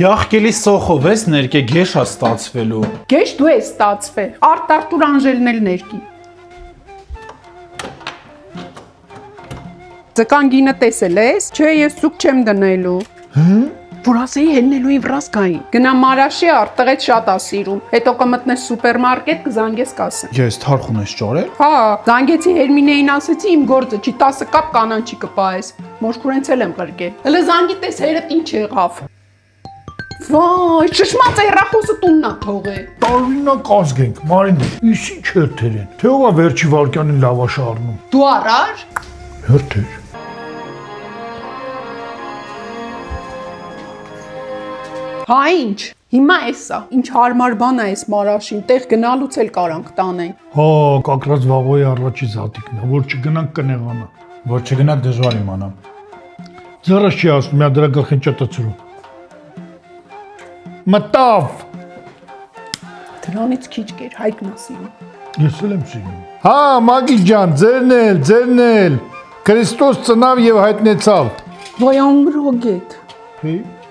Յախկելի սոխով ես ներկե գեշա ստացվելու։ Գեշ դու ես ստացվել, Արտուր Անժելն էլ ներկի։ Ձկան գինը տեսել ես, չէ ես սուկ չեմ դնելու։ Որ ասեի հելնելու իմ վրաս գային։ Գնա Մարաշի արտեղեց շատ ա սիրում, հետո կմտնես սուպերմարկետ կզանգես կասեն։ Ես թարխուն ես ճարել։ Հա, զանգեցի Հերմինեին ասեցի իմ գործը չի 10 կապ կանանչի կպահես։ Մոշկուրենց էլ եմ ղրկել։ Հələ զանգի տես հերդ ինչ եղավ։ Վայ, շշմած երախոսը տունն ա թողել։ Տարօրինակ ազգ ենք, Մարին, իսկ ինչ հերթեր են։ Թե ով է վերջի վարքյանին լավաշ առնում։ Դու արար։ Հերթեր։ Հա ինչ, հիմա էսա, ինչ հարմար բան է էս Մարաշին, տեղ գնալուց էլ կարանք տանեն։ Հա, կակրած վաղոյի առաջի զատիկն է, որ չգնանք կնեղանա։ Որ չգնաք դժվար իմանամ։ Ձեռս չի ասում, միա դրա գլխին ճտացրում։ Մտավ։ Դրանից քիչ կեր, Հայկն ա սիրում։ Ես էլ եմ սիրում։ Հա, Մագի ջան, ձերն էլ։ Քրիստոս ծնավ եւ հայտնեցավ։ Վայ անգրոգետ։ Հի։